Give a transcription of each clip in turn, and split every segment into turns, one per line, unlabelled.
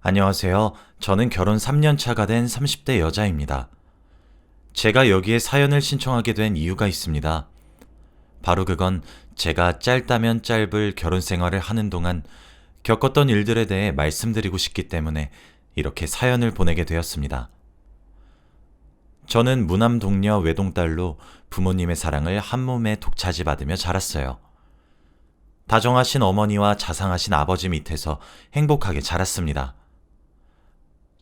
안녕하세요. 저는 결혼 3년 차가 된 30대 여자입니다. 제가 여기에 사연을 신청하게 된 이유가 있습니다. 바로 그건 제가 짧다면 짧을 결혼 생활을 하는 동안 겪었던 일들에 대해 말씀드리고 싶기 때문에 이렇게 사연을 보내게 되었습니다. 저는 무남 동녀 외동딸로 부모님의 사랑을 한몸에 독차지받으며 자랐어요. 다정하신 어머니와 자상하신 아버지 밑에서 행복하게 자랐습니다.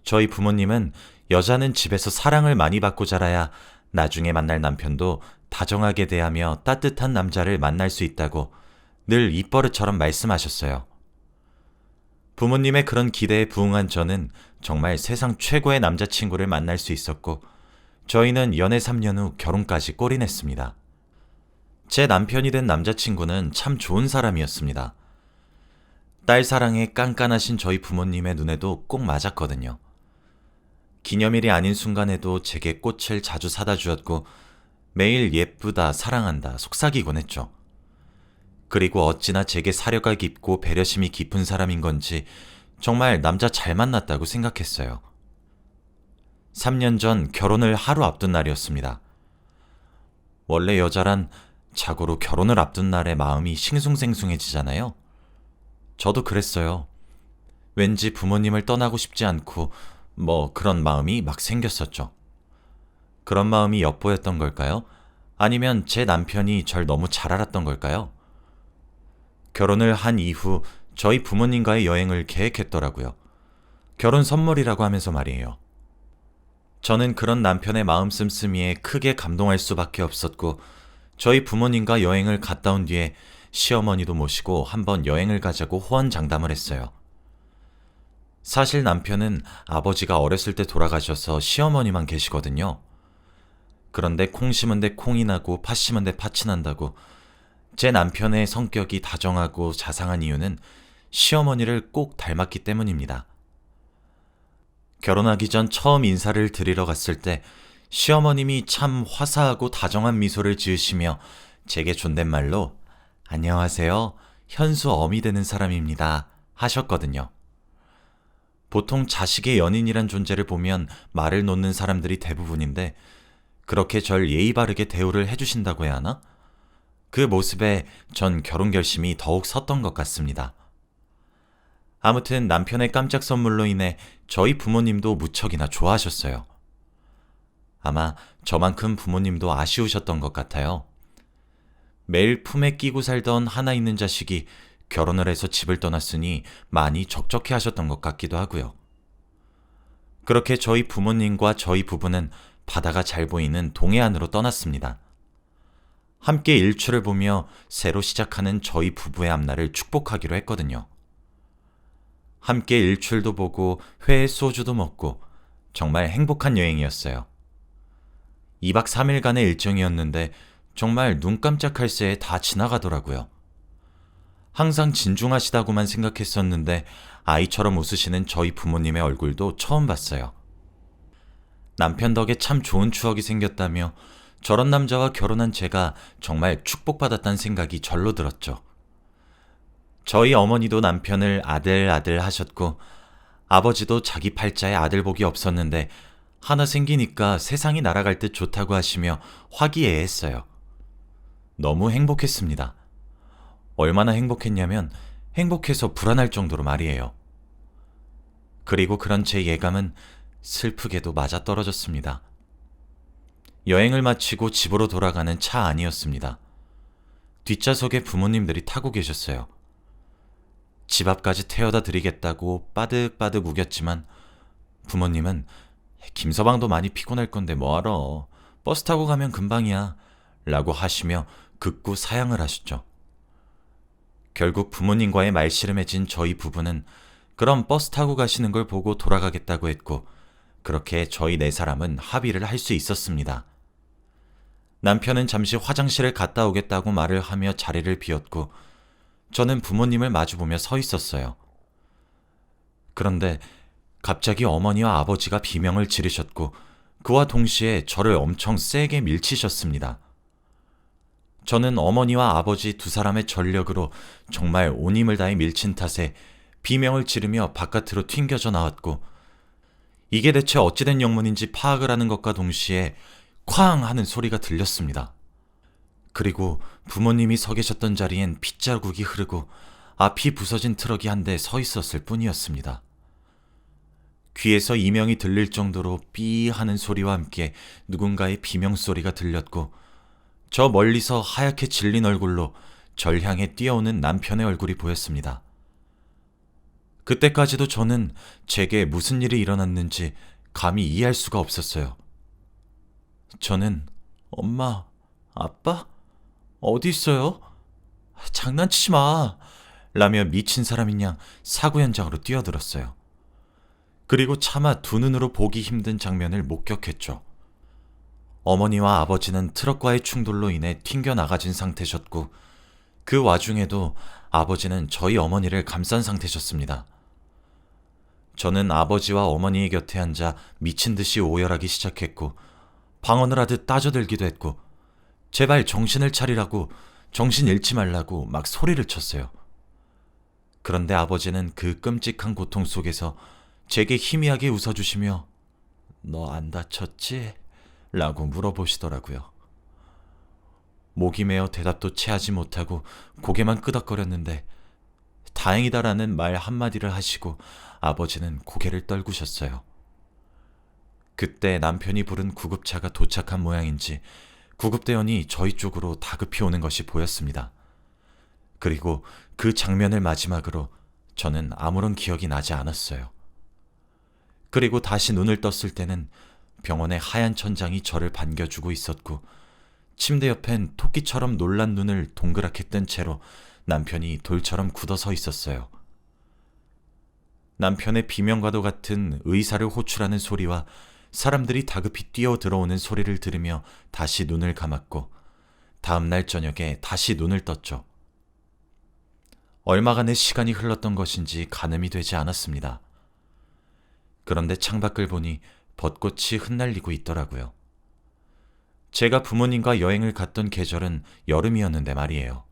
저희 부모님은 여자는 집에서 사랑을 많이 받고 자라야 나중에 만날 남편도 다정하게 대하며 따뜻한 남자를 만날 수 있다고 늘 입버릇처럼 말씀하셨어요. 부모님의 그런 기대에 부응한 저는 정말 세상 최고의 남자친구를 만날 수 있었고, 저희는 연애 3년 후 결혼까지 골인했습니다. 제 남편이 된 남자친구는 참 좋은 사람이었습니다. 딸 사랑에 깐깐하신 저희 부모님의 눈에도 꼭 맞았거든요. 기념일이 아닌 순간에도 제게 꽃을 자주 사다 주었고, 매일 예쁘다, 사랑한다, 속삭이곤 했죠. 그리고 어찌나 제게 사려가 깊고 배려심이 깊은 사람인 건지 정말 남자 잘 만났다고 생각했어요. 3년 전 결혼을 하루 앞둔 날이었습니다. 원래 여자란 자고로 결혼을 앞둔 날에 마음이 싱숭생숭해지잖아요. 저도 그랬어요. 왠지 부모님을 떠나고 싶지 않고 그런 마음이 막 생겼었죠. 그런 마음이 엿보였던 걸까요? 아니면 제 남편이 절 너무 잘 알았던 걸까요? 결혼을 한 이후 저희 부모님과의 여행을 계획했더라고요. 결혼 선물이라고 하면서 말이에요. 저는 그런 남편의 마음 씀씀이에 크게 감동할 수밖에 없었고, 저희 부모님과 여행을 갔다 온 뒤에 시어머니도 모시고 한번 여행을 가자고 호언장담을 했어요. 사실 남편은 아버지가 어렸을 때 돌아가셔서 시어머니만 계시거든요. 그런데 콩 심은 데 콩이 나고 팥 심은 데 팥이 난다고, 제 남편의 성격이 다정하고 자상한 이유는 시어머니를 꼭 닮았기 때문입니다. 결혼하기 전 처음 인사를 드리러 갔을 때 시어머님이 참 화사하고 다정한 미소를 지으시며 제게 존댓말로 "안녕하세요. 현수 어미 되는 사람입니다" 하셨거든요. 보통 자식의 연인이란 존재를 보면 말을 놓는 사람들이 대부분인데, 그렇게 절 예의 바르게 대우를 해주신다고 해야 하나? 그 모습에 전 결혼 결심이 더욱 섰던 것 같습니다. 아무튼 남편의 깜짝 선물로 인해 저희 부모님도 무척이나 좋아하셨어요. 아마 저만큼 부모님도 아쉬우셨던 것 같아요. 매일 품에 끼고 살던 하나 있는 자식이 결혼을 해서 집을 떠났으니 많이 적적해 하셨던 것 같기도 하고요. 그렇게 저희 부모님과 저희 부부는 바다가 잘 보이는 동해안으로 떠났습니다. 함께 일출을 보며 새로 시작하는 저희 부부의 앞날을 축복하기로 했거든요. 함께 일출도 보고 회에 소주도 먹고 정말 행복한 여행이었어요. 2박 3일간의 일정이었는데 정말 눈 깜짝할 새에 다 지나가더라고요. 항상 진중하시다고만 생각했었는데 아이처럼 웃으시는 저희 부모님의 얼굴도 처음 봤어요. 남편 덕에 참 좋은 추억이 생겼다며 저런 남자와 결혼한 제가 정말 축복받았다는 생각이 절로 들었죠. 저희 어머니도 남편을 아들 하셨고, 아버지도 자기 팔자에 아들 복이 없었는데 하나 생기니까 세상이 날아갈 듯 좋다고 하시며 화기애애했어요. 너무 행복했습니다. 얼마나 행복했냐면 행복해서 불안할 정도로 말이에요. 그리고 그런 제 예감은 슬프게도 맞아떨어졌습니다. 여행을 마치고 집으로 돌아가는 차 안이었습니다. 뒷좌석에 부모님들이 타고 계셨어요. 집 앞까지 태워다 드리겠다고 빠득빠득 우겼지만 부모님은 "김서방도 많이 피곤할 건데 뭐하러, 버스 타고 가면 금방이야" 라고 하시며 극구 사양을 하셨죠. 결국 부모님과의 말씨름해진 저희 부부는 그럼 버스 타고 가시는 걸 보고 돌아가겠다고 했고, 그렇게 저희 네 사람은 합의를 할 수 있었습니다. 남편은 잠시 화장실을 갔다 오겠다고 말을 하며 자리를 비웠고, 저는 부모님을 마주보며 서 있었어요. 그런데 갑자기 어머니와 아버지가 비명을 지르셨고, 그와 동시에 저를 엄청 세게 밀치셨습니다. 저는 어머니와 아버지 두 사람의 전력으로 정말 온 힘을 다해 밀친 탓에 비명을 지르며 바깥으로 튕겨져 나왔고, 이게 대체 어찌된 영문인지 파악을 하는 것과 동시에 쾅 하는 소리가 들렸습니다. 그리고 부모님이 서 계셨던 자리엔 핏자국이 흐르고 앞이 부서진 트럭이 한 대 서 있었을 뿐이었습니다. 귀에서 이명이 들릴 정도로 삐 하는 소리와 함께 누군가의 비명소리가 들렸고, 저 멀리서 하얗게 질린 얼굴로 절 향해 뛰어오는 남편의 얼굴이 보였습니다. 그때까지도 저는 제게 무슨 일이 일어났는지 감히 이해할 수가 없었어요. 저는 엄마, 아빠? 어디 있어요? 장난치지 마! 라며 미친 사람인 양 사고 현장으로 뛰어들었어요. 그리고 차마 두 눈으로 보기 힘든 장면을 목격했죠. 어머니와 아버지는 트럭과의 충돌로 인해 튕겨나가진 상태셨고, 그 와중에도 아버지는 저희 어머니를 감싼 상태셨습니다. 저는 아버지와 어머니의 곁에 앉아 미친 듯이 오열하기 시작했고, 방언을 하듯 따져들기도 했고, 제발 정신을 차리라고, 정신 잃지 말라고 막 소리를 쳤어요. 그런데 아버지는 그 끔찍한 고통 속에서 제게 희미하게 웃어주시며 너 안 다쳤지? 라고 물어보시더라고요. 목이 메어 대답도 채하지 못하고 고개만 끄덕거렸는데 다행이다라는 말 한마디를 하시고 아버지는 고개를 떨구셨어요. 그때 남편이 부른 구급차가 도착한 모양인지 구급대원이 저희 쪽으로 다급히 오는 것이 보였습니다. 그리고 그 장면을 마지막으로 저는 아무런 기억이 나지 않았어요. 그리고 다시 눈을 떴을 때는 병원의 하얀 천장이 저를 반겨주고 있었고, 침대 옆엔 토끼처럼 놀란 눈을 동그랗게 뜬 채로 남편이 돌처럼 굳어서 있었어요. 남편의 비명과도 같은 의사를 호출하는 소리와 사람들이 다급히 뛰어 들어오는 소리를 들으며 다시 눈을 감았고, 다음날 저녁에 다시 눈을 떴죠. 얼마간의 시간이 흘렀던 것인지 가늠이 되지 않았습니다. 그런데 창밖을 보니 벚꽃이 흩날리고 있더라고요. 제가 부모님과 여행을 갔던 계절은 여름이었는데 말이에요.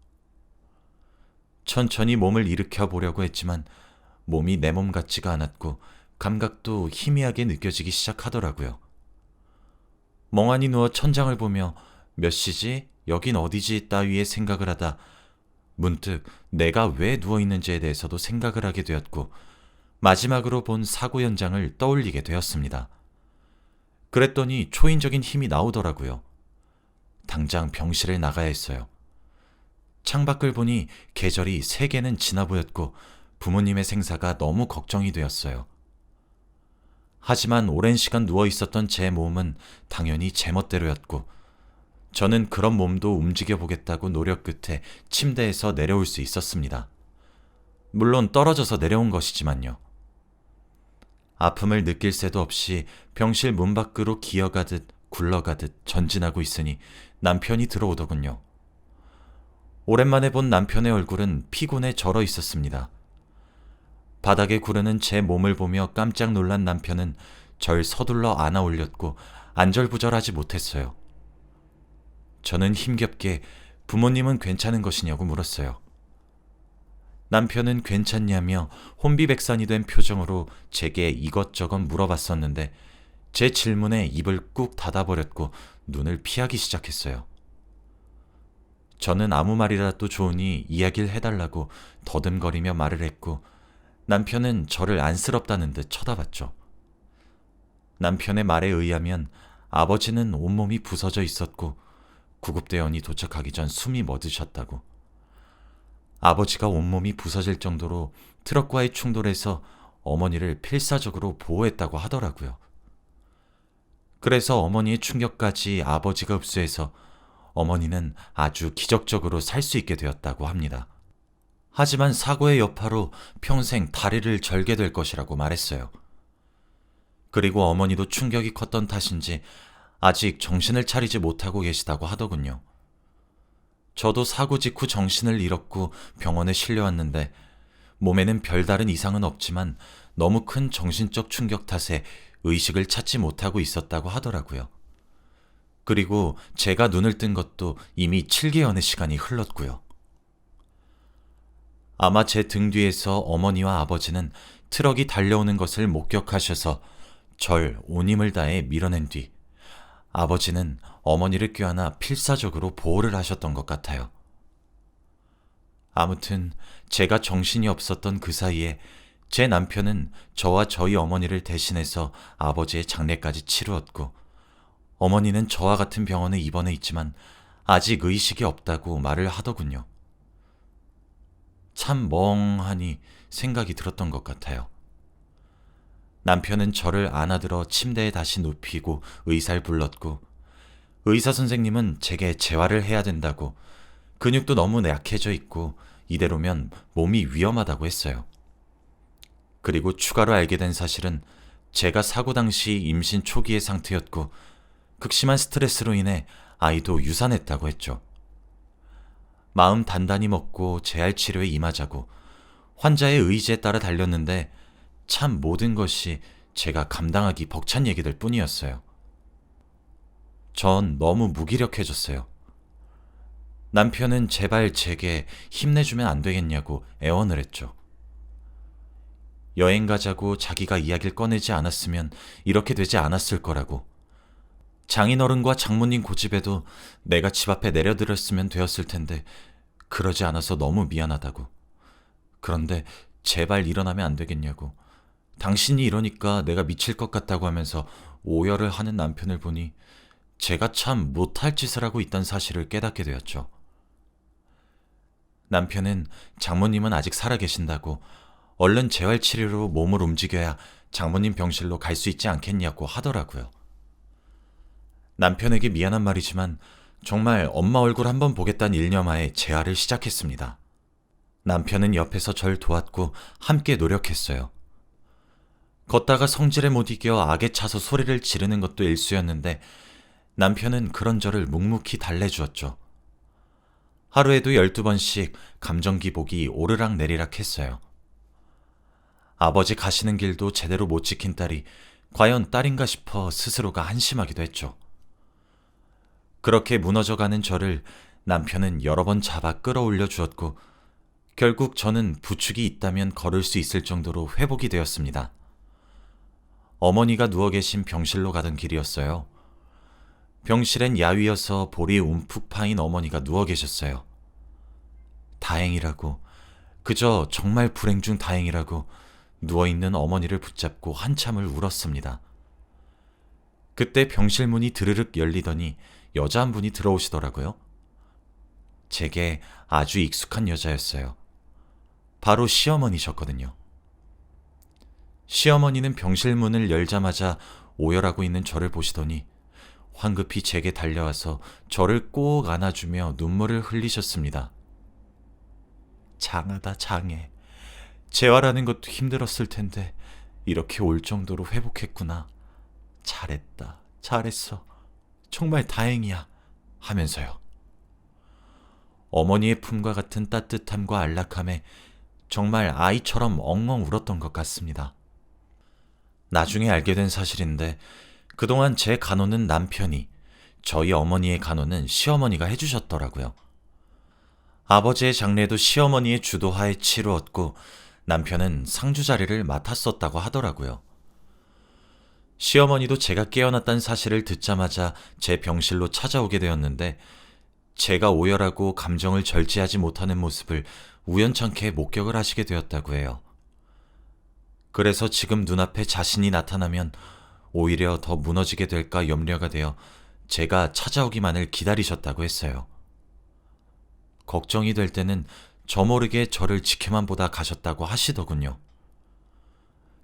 천천히 몸을 일으켜 보려고 했지만 몸이 내 몸 같지가 않았고 감각도 희미하게 느껴지기 시작하더라고요. 멍하니 누워 천장을 보며 몇 시지? 여긴 어디지? 따위의 생각을 하다 문득 내가 왜 누워있는지에 대해서도 생각을 하게 되었고, 마지막으로 본 사고 현장을 떠올리게 되었습니다. 그랬더니 초인적인 힘이 나오더라고요. 당장 병실에 나가야 했어요. 창밖을 보니 계절이 3개는 지나 보였고 부모님의 생사가 너무 걱정이 되었어요. 하지만 오랜 시간 누워 있었던 제 몸은 당연히 제 멋대로였고, 저는 그런 몸도 움직여 보겠다고 노력 끝에 침대에서 내려올 수 있었습니다. 물론 떨어져서 내려온 것이지만요. 아픔을 느낄 새도 없이 병실 문 밖으로 기어가듯 굴러가듯 전진하고 있으니 남편이 들어오더군요. 오랜만에 본 남편의 얼굴은 피곤해 절어 있었습니다. 바닥에 구르는 제 몸을 보며 깜짝 놀란 남편은 절 서둘러 안아 올렸고 안절부절하지 못했어요. 저는 힘겹게 부모님은 괜찮은 것이냐고 물었어요. 남편은 괜찮냐며 혼비백산이 된 표정으로 제게 이것저것 물어봤었는데 제 질문에 입을 꾹 닫아버렸고 눈을 피하기 시작했어요. 저는 아무 말이라도 좋으니 이야기를 해달라고 더듬거리며 말을 했고, 남편은 저를 안쓰럽다는 듯 쳐다봤죠. 남편의 말에 의하면 아버지는 온몸이 부서져 있었고 구급대원이 도착하기 전 숨이 멎으셨다고. 아버지가 온몸이 부서질 정도로 트럭과의 충돌에서 어머니를 필사적으로 보호했다고 하더라고요. 그래서 어머니의 충격까지 아버지가 흡수해서 어머니는 아주 기적적으로 살 수 있게 되었다고 합니다. 하지만 사고의 여파로 평생 다리를 절게 될 것이라고 말했어요. 그리고 어머니도 충격이 컸던 탓인지 아직 정신을 차리지 못하고 계시다고 하더군요. 저도 사고 직후 정신을 잃었고 병원에 실려왔는데 몸에는 별다른 이상은 없지만 너무 큰 정신적 충격 탓에 의식을 찾지 못하고 있었다고 하더라고요. 그리고 제가 눈을 뜬 것도 이미 7개월의 시간이 흘렀고요. 아마 제 등 뒤에서 어머니와 아버지는 트럭이 달려오는 것을 목격하셔서 절 온 힘을 다해 밀어낸 뒤 아버지는 어머니를 껴안아 필사적으로 보호를 하셨던 것 같아요. 아무튼 제가 정신이 없었던 그 사이에 제 남편은 저와 저희 어머니를 대신해서 아버지의 장례까지 치루었고, 어머니는 저와 같은 병원에 입원해 있지만 아직 의식이 없다고 말을 하더군요. 참 멍하니 생각이 들었던 것 같아요. 남편은 저를 안아들어 침대에 다시 눕히고 의사를 불렀고, 의사 선생님은 제게 재활을 해야 된다고, 근육도 너무 약해져 있고 이대로면 몸이 위험하다고 했어요. 그리고 추가로 알게 된 사실은 제가 사고 당시 임신 초기의 상태였고 극심한 스트레스로 인해 아이도 유산했다고 했죠. 마음 단단히 먹고 재활 치료에 임하자고 환자의 의지에 따라 달렸는데 참 모든 것이 제가 감당하기 벅찬 얘기들 뿐이었어요. 전 너무 무기력해졌어요. 남편은 제발 제게 힘내주면 안 되겠냐고 애원을 했죠. 여행 가자고 자기가 이야기를 꺼내지 않았으면 이렇게 되지 않았을 거라고. 장인어른과 장모님 고집에도 내가 집 앞에 내려드렸으면 되었을 텐데 그러지 않아서 너무 미안하다고. 그런데 제발 일어나면 안 되겠냐고. 당신이 이러니까 내가 미칠 것 같다고 하면서 오열을 하는 남편을 보니 제가 참 못할 짓을 하고 있다는 사실을 깨닫게 되었죠. 남편은 장모님은 아직 살아계신다고 얼른 재활치료로 몸을 움직여야 장모님 병실로 갈 수 있지 않겠냐고 하더라고요. 남편에게 미안한 말이지만 정말 엄마 얼굴 한번 보겠다는 일념하에 재활을 시작했습니다. 남편은 옆에서 절 도왔고 함께 노력했어요. 걷다가 성질에 못 이겨 악에 차서 소리를 지르는 것도 일쑤였는데 남편은 그런 저를 묵묵히 달래주었죠. 하루에도 12번씩 감정 기복이 오르락 내리락 했어요. 아버지 가시는 길도 제대로 못 지킨 딸이 과연 딸인가 싶어 스스로가 한심하기도 했죠. 그렇게 무너져가는 저를 남편은 여러 번 잡아 끌어올려 주었고 결국 저는 부축이 있다면 걸을 수 있을 정도로 회복이 되었습니다. 어머니가 누워 계신 병실로 가던 길이었어요. 병실엔 야위어서 볼이 움푹 파인 어머니가 누워 계셨어요. 다행이라고, 그저 정말 불행 중 다행이라고 누워있는 어머니를 붙잡고 한참을 울었습니다. 그때 병실 문이 드르륵 열리더니 여자 한 분이 들어오시더라고요. 제게 아주 익숙한 여자였어요. 바로 시어머니셨거든요. 시어머니는 병실 문을 열자마자 오열하고 있는 저를 보시더니 황급히 제게 달려와서 저를 꼭 안아주며 눈물을 흘리셨습니다. 장하다 장해. 재활하는 것도 힘들었을 텐데 이렇게 올 정도로 회복했구나. 잘했다. 잘했어. 정말 다행이야. 하면서요. 어머니의 품과 같은 따뜻함과 안락함에 정말 아이처럼 엉엉 울었던 것 같습니다. 나중에 알게 된 사실인데 그동안 제 간호는 남편이, 저희 어머니의 간호는 시어머니가 해주셨더라고요. 아버지의 장례도 시어머니의 주도하에 치루었고 남편은 상주 자리를 맡았었다고 하더라고요. 시어머니도 제가 깨어났다는 사실을 듣자마자 제 병실로 찾아오게 되었는데 제가 오열하고 감정을 절제하지 못하는 모습을 우연찮게 목격을 하시게 되었다고 해요. 그래서 지금 눈앞에 자신이 나타나면 오히려 더 무너지게 될까 염려가 되어 제가 찾아오기만을 기다리셨다고 했어요. 걱정이 될 때는 저 모르게 저를 지켜만 보다 가셨다고 하시더군요.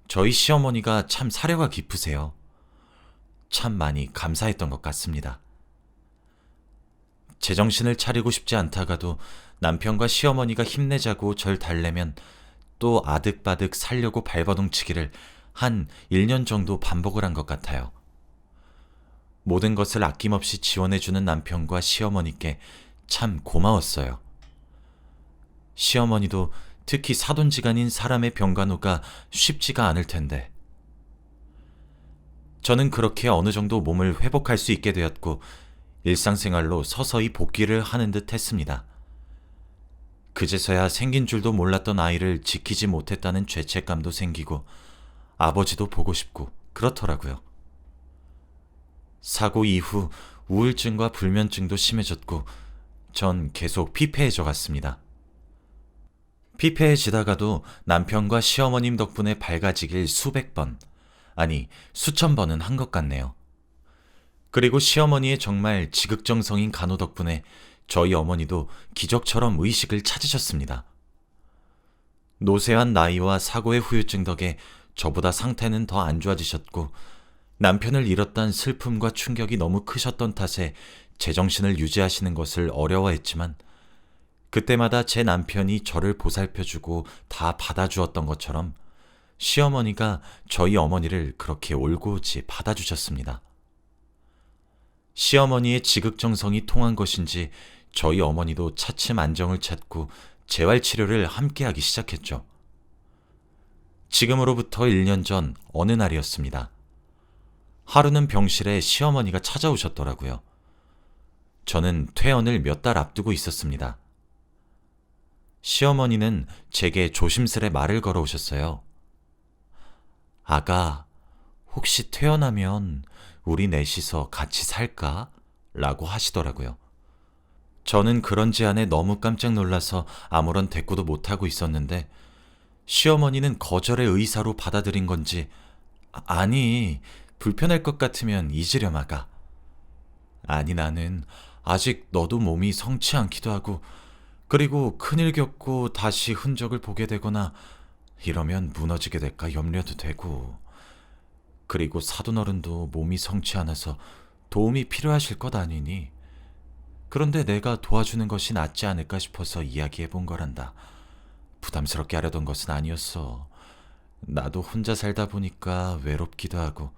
저희 시어머니가 참 사려가 깊으세요. 참 많이 감사했던 것 같습니다. 제정신을 차리고 싶지 않다가도 남편과 시어머니가 힘내자고 절 달래면 또 아득바득 살려고 발버둥치기를 한 1년 정도 반복을 한 것 같아요. 모든 것을 아낌없이 지원해주는 남편과 시어머니께 참 고마웠어요. 시어머니도 특히 사돈지간인 사람의 병간호가 쉽지가 않을 텐데. 저는 그렇게 어느 정도 몸을 회복할 수 있게 되었고 일상생활로 서서히 복귀를 하는 듯 했습니다. 그제서야 생긴 줄도 몰랐던 아이를 지키지 못했다는 죄책감도 생기고 아버지도 보고 싶고 그렇더라고요. 사고 이후 우울증과 불면증도 심해졌고 전 계속 피폐해져 갔습니다. 피폐해지다가도 남편과 시어머님 덕분에 밝아지길 수백 번, 아니 수천 번은 한 것 같네요. 그리고 시어머니의 정말 지극정성인 간호 덕분에 저희 어머니도 기적처럼 의식을 찾으셨습니다. 노쇠한 나이와 사고의 후유증 덕에 저보다 상태는 더 안 좋아지셨고 남편을 잃었다는 슬픔과 충격이 너무 크셨던 탓에 제정신을 유지하시는 것을 어려워했지만 그때마다 제 남편이 저를 보살펴주고 다 받아주었던 것처럼 시어머니가 저희 어머니를 그렇게 올곧이 받아주셨습니다. 시어머니의 지극정성이 통한 것인지 저희 어머니도 차츰 안정을 찾고 재활치료를 함께하기 시작했죠. 지금으로부터 1년 전 어느 날이었습니다. 하루는 병실에 시어머니가 찾아오셨더라고요. 저는 퇴원을 몇 달 앞두고 있었습니다. 시어머니는 제게 조심스레 말을 걸어오셨어요. 아가, 혹시 퇴원하면 우리 넷이서 같이 살까? 라고 하시더라고요. 저는 그런 제안에 너무 깜짝 놀라서 아무런 대꾸도 못하고 있었는데 시어머니는 거절의 의사로 받아들인 건지 아니, 불편할 것 같으면 잊으렴 아가. 아니 나는 아직 너도 몸이 성치 않기도 하고 그리고 큰일 겪고 다시 흔적을 보게 되거나 이러면 무너지게 될까 염려도 되고 그리고 사돈어른도 몸이 성치 않아서 도움이 필요하실 것 아니니 그런데 내가 도와주는 것이 낫지 않을까 싶어서 이야기해 본 거란다. 부담스럽게 하려던 것은 아니었어. 나도 혼자 살다 보니까 외롭기도 하고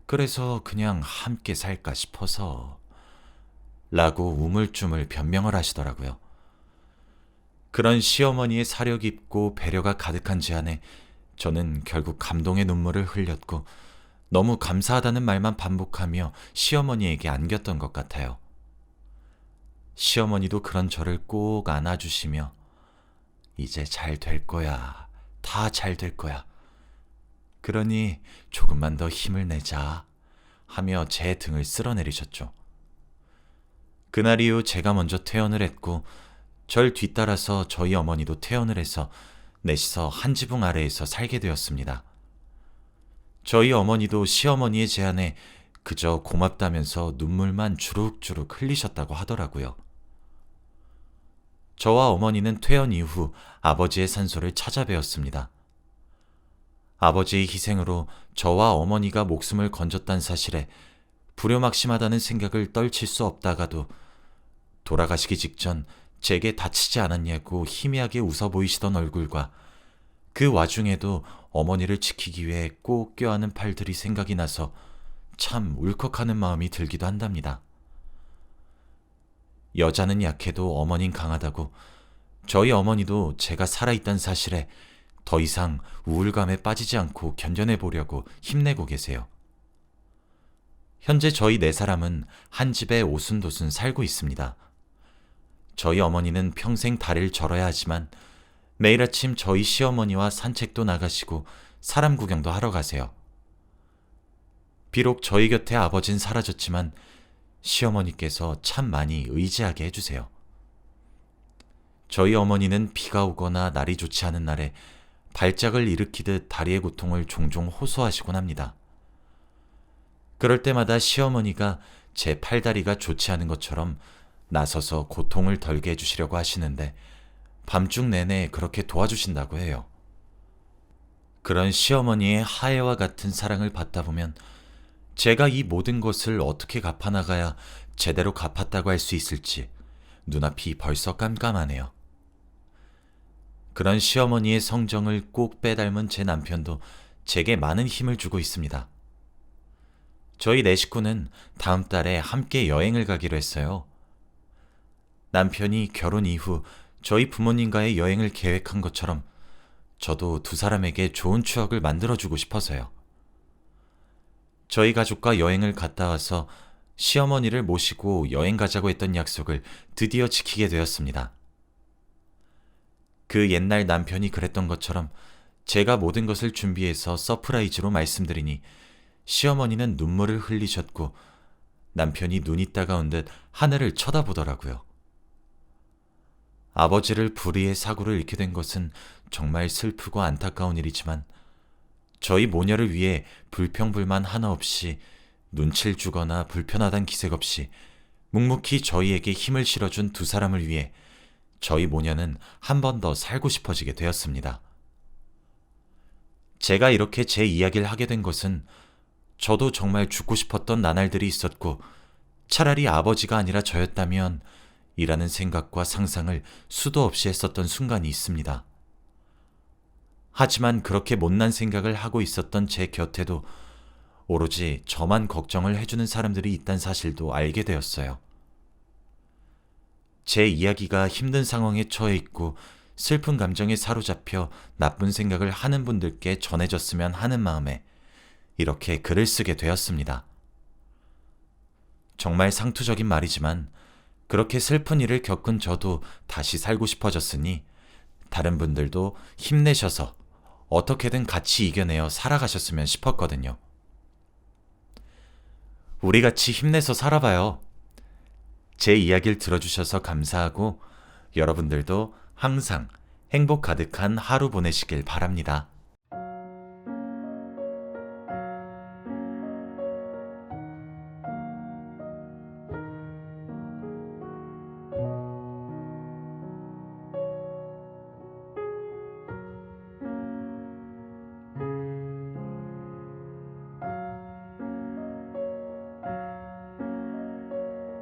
그래서 그냥 함께 살까 싶어서 라고 우물쭈물 변명을 하시더라고요. 그런 시어머니의 사려 깊고 배려가 가득한 제안에 저는 결국 감동의 눈물을 흘렸고 너무 감사하다는 말만 반복하며 시어머니에게 안겼던 것 같아요. 시어머니도 그런 저를 꼭 안아주시며 이제 잘 될 거야. 다 잘 될 거야. 그러니 조금만 더 힘을 내자 하며 제 등을 쓸어내리셨죠. 그날 이후 제가 먼저 퇴원을 했고 절 뒤따라서 저희 어머니도 퇴원을 해서 넷이서 한 지붕 아래에서 살게 되었습니다. 저희 어머니도 시어머니의 제안에 그저 고맙다면서 눈물만 주룩주룩 흘리셨다고 하더라고요. 저와 어머니는 퇴원 이후 아버지의 산소를 찾아뵈었습니다. 아버지의 희생으로 저와 어머니가 목숨을 건졌다는 사실에 불효막심하다는 생각을 떨칠 수 없다가도 돌아가시기 직전 제게 다치지 않았냐고 희미하게 웃어 보이시던 얼굴과 그 와중에도 어머니를 지키기 위해 꼭 껴안은 팔들이 생각이 나서 참 울컥하는 마음이 들기도 한답니다. 여자는 약해도 어머닌 강하다고 저희 어머니도 제가 살아있다는 사실에 더 이상 우울감에 빠지지 않고 견뎌내 보려고 힘내고 계세요. 현재 저희 네 사람은 한 집에 오순도순 살고 있습니다. 저희 어머니는 평생 다리를 절어야 하지만 매일 아침 저희 시어머니와 산책도 나가시고 사람 구경도 하러 가세요. 비록 저희 곁에 아버진 사라졌지만 시어머니께서 참 많이 의지하게 해주세요. 저희 어머니는 비가 오거나 날이 좋지 않은 날에 발작을 일으키듯 다리의 고통을 종종 호소하시곤 합니다. 그럴 때마다 시어머니가 제 팔다리가 좋지 않은 것처럼 나서서 고통을 덜게 해주시려고 하시는데 밤중 내내 그렇게 도와주신다고 해요. 그런 시어머니의 하애와 같은 사랑을 받다 보면 제가 이 모든 것을 어떻게 갚아나가야 제대로 갚았다고 할 수 있을지 눈앞이 벌써 깜깜하네요. 그런 시어머니의 성정을 꼭 빼닮은 제 남편도 제게 많은 힘을 주고 있습니다. 저희 네 식구는 다음 달에 함께 여행을 가기로 했어요. 남편이 결혼 이후 저희 부모님과의 여행을 계획한 것처럼 저도 두 사람에게 좋은 추억을 만들어주고 싶어서요. 저희 가족과 여행을 갔다 와서 시어머니를 모시고 여행 가자고 했던 약속을 드디어 지키게 되었습니다. 그 옛날 남편이 그랬던 것처럼 제가 모든 것을 준비해서 서프라이즈로 말씀드리니 시어머니는 눈물을 흘리셨고 남편이 눈이 따가운 듯 하늘을 쳐다보더라고요. 아버지를 불의의 사고를 잃게 된 것은 정말 슬프고 안타까운 일이지만 저희 모녀를 위해 불평불만 하나 없이 눈치를 주거나 불편하단 기색 없이 묵묵히 저희에게 힘을 실어준 두 사람을 위해 저희 모녀는 한 번 더 살고 싶어지게 되었습니다. 제가 이렇게 제 이야기를 하게 된 것은 저도 정말 죽고 싶었던 나날들이 있었고 차라리 아버지가 아니라 저였다면 이라는 생각과 상상을 수도 없이 했었던 순간이 있습니다. 하지만 그렇게 못난 생각을 하고 있었던 제 곁에도 오로지 저만 걱정을 해주는 사람들이 있다는 사실도 알게 되었어요. 제 이야기가 힘든 상황에 처해 있고 슬픈 감정에 사로잡혀 나쁜 생각을 하는 분들께 전해졌으면 하는 마음에 이렇게 글을 쓰게 되었습니다. 정말 상투적인 말이지만 그렇게 슬픈 일을 겪은 저도 다시 살고 싶어졌으니 다른 분들도 힘내셔서 어떻게든 같이 이겨내어 살아가셨으면 싶었거든요. 우리 같이 힘내서 살아봐요. 제 이야기를 들어주셔서 감사하고 여러분들도 항상 행복 가득한 하루 보내시길 바랍니다.